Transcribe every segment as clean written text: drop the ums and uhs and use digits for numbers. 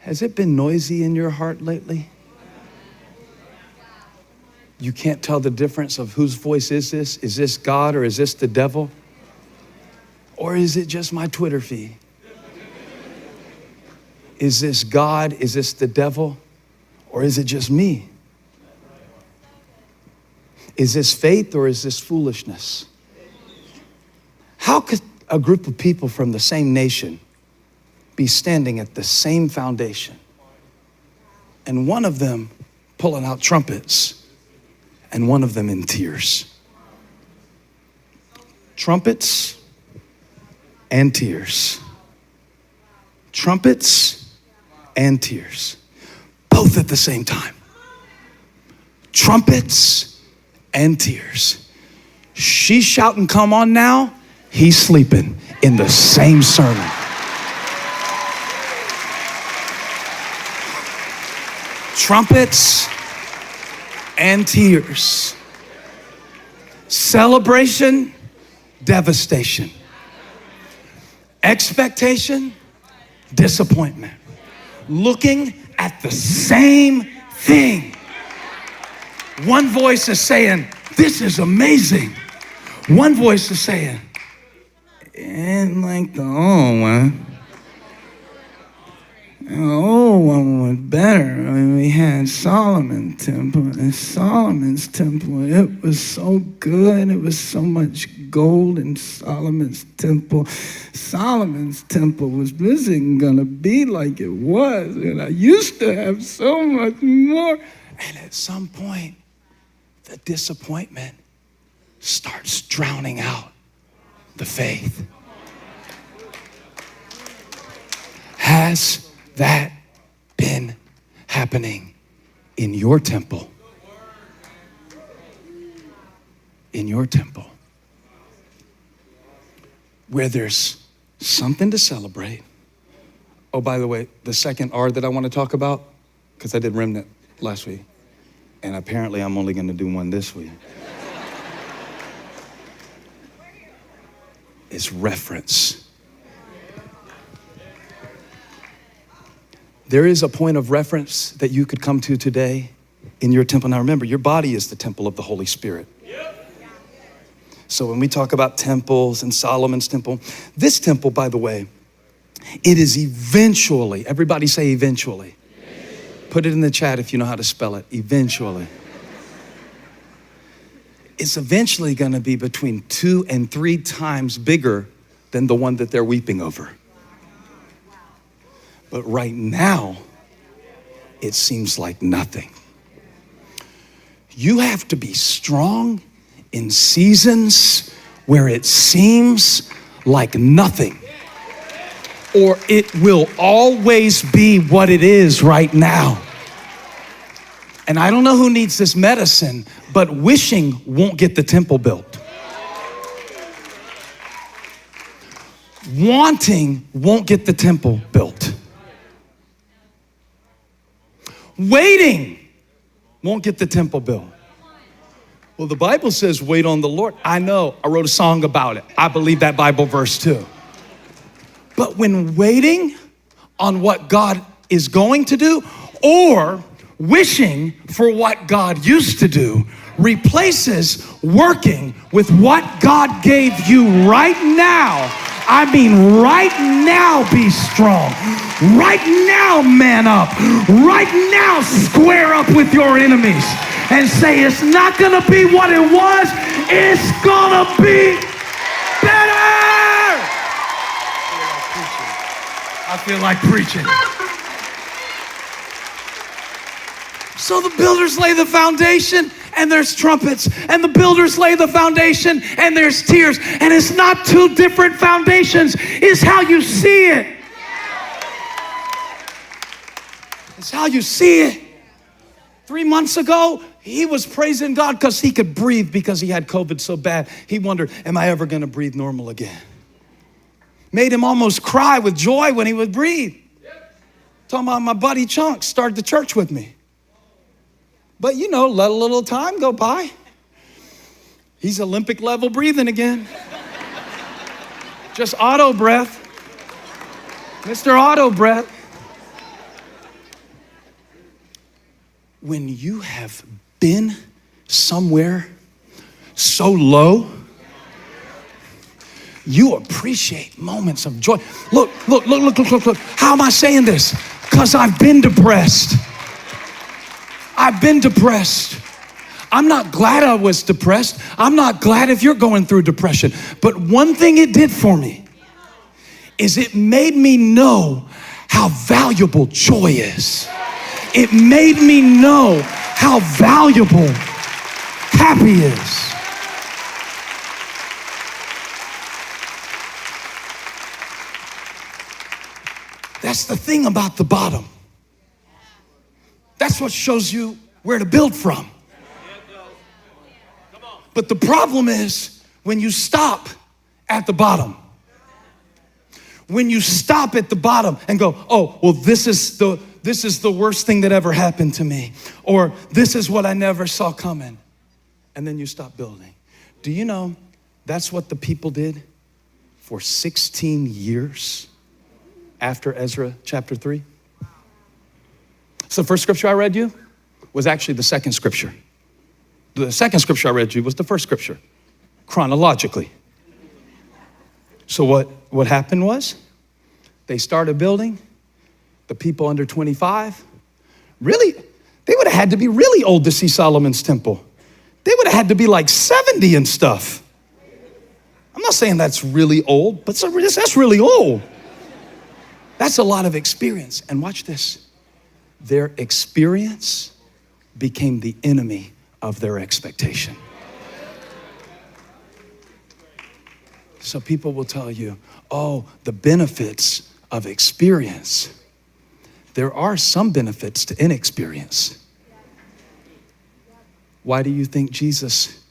Has it been noisy in your heart lately? You can't tell the difference of whose voice is this? Is this God or is this the devil? Or is it just my Twitter feed? Is this God? Is this the devil? Or is it just me? Is this faith or is this foolishness? How could a group of people from the same nation be standing at the same foundation and one of them pulling out trumpets and one of them in tears? Trumpets and tears. Trumpets and tears. Both at the same time. Trumpets and tears. She's shouting, come on now. He's sleeping in the same sermon. Trumpets and tears. Celebration, devastation. Expectation, disappointment. Looking at the same thing. One voice is saying, this is amazing. One voice is saying, ain't like the old one. The old one was better. I mean, we had Solomon's temple, and Solomon's temple, it was so good. It was so much gold in Solomon's temple. Solomon's temple wasn't gonna be like it was, and I used to have so much more. And at some point, the disappointment starts drowning out the faith. Has that been happening in your temple? In your temple, where there's something to celebrate. Oh, by the way, the second R that I want to talk about, because I did remnant last week, and apparently I'm only going to do one this week. It's reference. There is a point of reference that you could come to today in your temple. Now remember, your body is the temple of the Holy Spirit. So when we talk about temples and Solomon's temple, this temple, by the way, it is eventually, everybody say eventually. Put it in the chat if you know how to spell it, eventually. It's eventually gonna be between 2 and 3 times bigger than the one that they're weeping over. But right now, it seems like nothing. You have to be strong in seasons where it seems like nothing, or it will always be what it is right now. And I don't know who needs this medicine, but wishing won't get the temple built. Wanting won't get the temple built. Waiting won't get the temple built. Well, the Bible says, wait on the Lord. I know, I wrote a song about it. I believe that Bible verse too. But when waiting on what God is going to do, or wishing for what God used to do, replaces working with what God gave you right now. I mean, right now, be strong. Right now, man up. Right now, square up with your enemies and say, it's not gonna be what it was, it's gonna be better. I feel like preaching. So the builders lay the foundation and there's trumpets, and the builders lay the foundation and there's tears, and it's not 2 different foundations, it's how you see it. It's how you see it. 3 months ago, he was praising God because he could breathe because he had COVID so bad. He wondered, am I ever gonna breathe normal again? Made him almost cry with joy when he would breathe. Talking about my buddy Chunk started the church with me. But you know, let a little time go by. He's Olympic level breathing again. Just auto breath. Mr. Auto breath. when you have been somewhere so low, you appreciate moments of joy. Look. How am I saying this? Because I've been depressed. I've been depressed. I'm not glad I was depressed. I'm not glad if you're going through depression. But one thing it did for me is it made me know how valuable joy is. It made me know how valuable happy is. That's the thing about the bottom. That's what shows you where to build from. But the problem is when you stop at the bottom. When you stop at the bottom and go, oh, well, this is the worst thing that ever happened to me. Or this is what I never saw coming. And then you stop building. Do you know that's what the people did for 16 years after Ezra chapter 3? So the first scripture I read you was actually the second scripture. The second scripture I read you was the first scripture, chronologically. So what happened was they started building. The people under 25, really, they would have had to be really old to see Solomon's temple. They would have had to be like 70 and stuff. I'm not saying that's really old, but that's really old. That's a lot of experience. And watch this. Their experience became the enemy of their expectation. So people will tell you, oh, the benefits of experience. There are some benefits to inexperience. Why do you think Jesus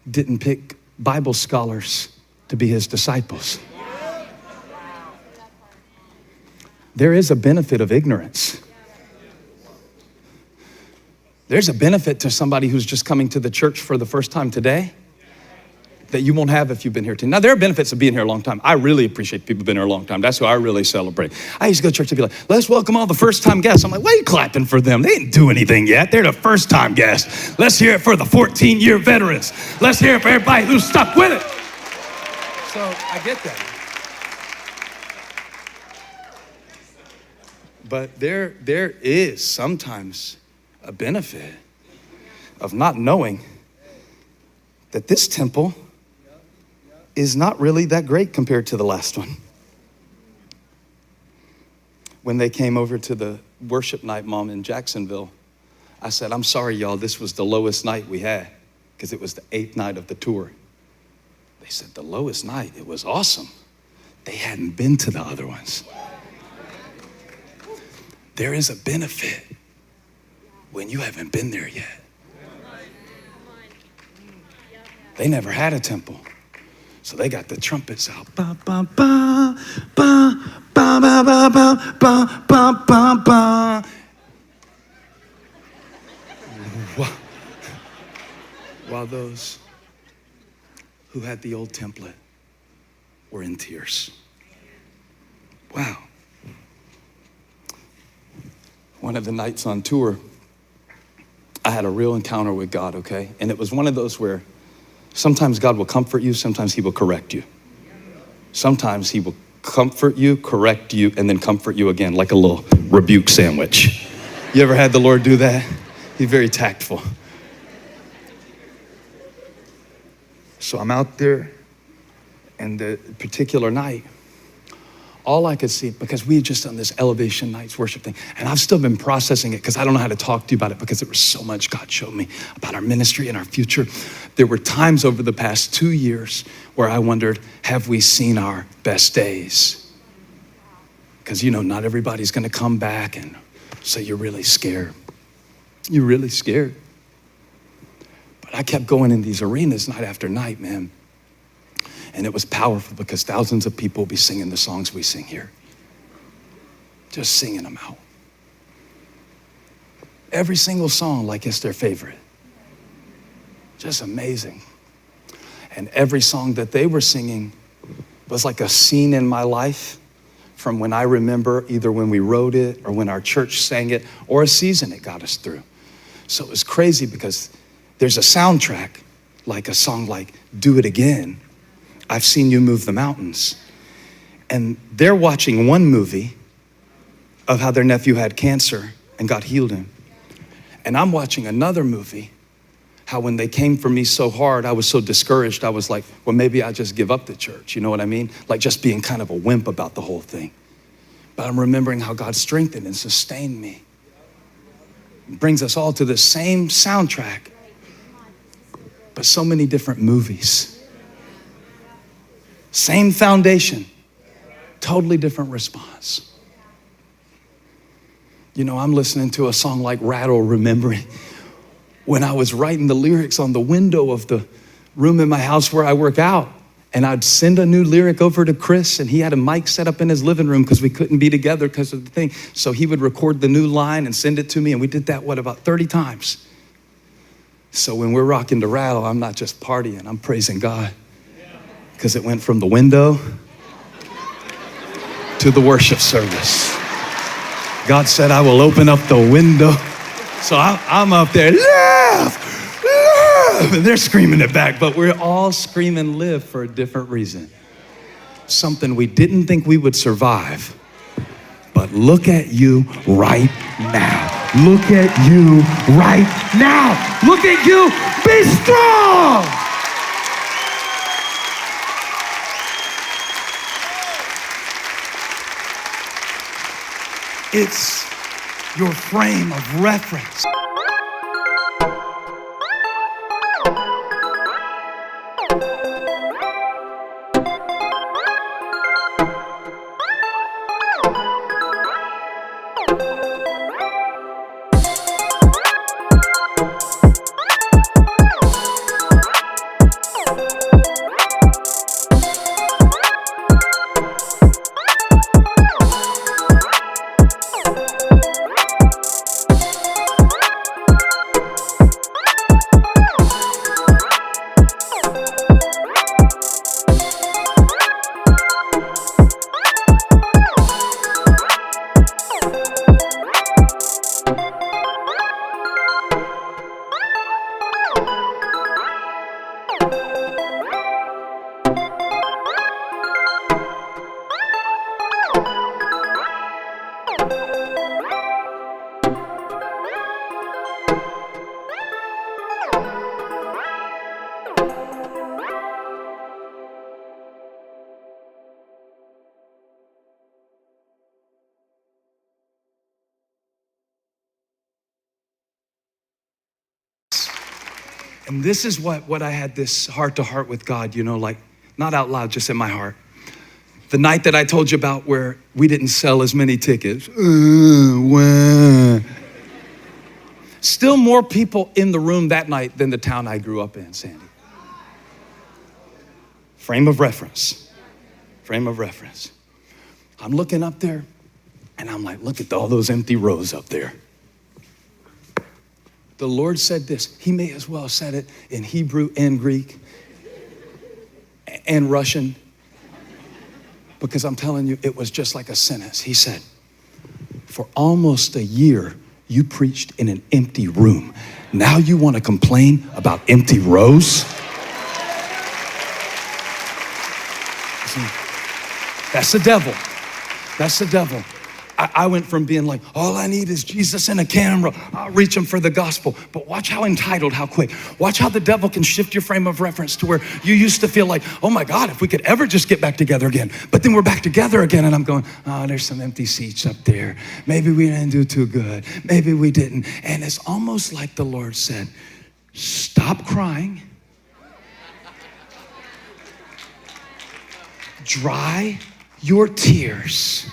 didn't pick Bible scholars to be his disciples? There is a benefit of ignorance. There's a benefit to somebody who's just coming to the church for the first time today that you won't have if you've been here today. Now, there are benefits of being here a long time. I really appreciate people been here a long time. That's who I really celebrate. I used to go to church and be like, let's welcome all the first-time guests. I'm like, why are you clapping for them? They didn't do anything yet. They're the first-time guests. Let's hear it for the 14-year veterans. Let's hear it for everybody who's stuck with it. So I get that. But there is sometimes a benefit of not knowing that this temple is not really that great compared to the last one. When they came over to the worship night, Mom, in Jacksonville, I said, I'm sorry, y'all, this was the lowest night we had because it was the 8th night of the tour. They said, the lowest night, it was awesome. They hadn't been to the other ones. There is a benefit when you haven't been there yet. They never had a temple. So they got the trumpets out. Ba, ba, ba, ba, ba, ba, ba, ba, ba, ba, ba, ba. While those who had the old template were in tears. Wow. One of the nights on tour, I had a real encounter with God, okay? And it was one of those where sometimes God will comfort you, sometimes he will correct you. Sometimes he will comfort you, correct you, and then comfort you again, like a little rebuke sandwich. You ever had the Lord do that? He's very tactful. So I'm out there, and the particular night, all I could see, because we had just done this Elevation Nights worship thing, and I've still been processing it because I don't know how to talk to you about it because there was so much God showed me about our ministry and our future. There were times over the past 2 years where I wondered, have we seen our best days? Because, you know, not everybody's going to come back, and so you're really scared. You're really scared. But I kept going in these arenas night after night, man. And it was powerful because thousands of people will be singing the songs we sing here. Just singing them out. Every single song like it's their favorite. Just amazing. And every song that they were singing was like a scene in my life from when I remember either when we wrote it or when our church sang it or a season it got us through. So it was crazy because there's a soundtrack, like a song like Do It Again. I've Seen You Move the Mountains. And they're watching one movie of how their nephew had cancer and God healed him. And I'm watching another movie, how when they came for me so hard, I was so discouraged. I was like, well, maybe I just give up the church. You know what I mean? Like just being kind of a wimp about the whole thing. But I'm remembering how God strengthened and sustained me. It brings us all to the same soundtrack, but so many different movies. Same foundation, totally different response. You know, I'm listening to a song like Rattle, remembering when I was writing the lyrics on the window of the room in my house where I work out. And I'd send a new lyric over to Chris, and he had a mic set up in his living room because we couldn't be together because of the thing. So he would record the new line and send it to me, and we did that, about 30 times. So when we're rocking to Rattle, I'm not just partying, I'm praising God. Because it went from the window to the worship service. God said, I will open up the window. So I'm up there, live, live, and they're screaming it back, but we're all screaming live for a different reason. Something we didn't think we would survive, but look at you right now. Look at you right now. Look at you, be strong. It's your frame of reference. And this is what I had this heart to heart with God, you know, like not out loud, just in my heart. The night that I told you about where we didn't sell as many tickets. Still more people in the room that night than the town I grew up in, Sandy. Frame of reference. Frame of reference. I'm looking up there and I'm like, look at all those empty rows up there. The Lord said this. He may as well have said it in Hebrew and Greek and Russian, because I'm telling you, it was just like a sentence. He said, for almost a year, you preached in an empty room. Now you want to complain about empty rows? That's the devil. That's the devil. I went from being like, all I need is Jesus and a camera. I'll reach him for the gospel. But watch how entitled, how quick. Watch how the devil can shift your frame of reference to where you used to feel like, oh my God, if we could ever just get back together again. But then we're back together again and I'm going, oh, there's some empty seats up there. Maybe we didn't do too good. Maybe we didn't. And it's almost like the Lord said, stop crying. Dry your tears.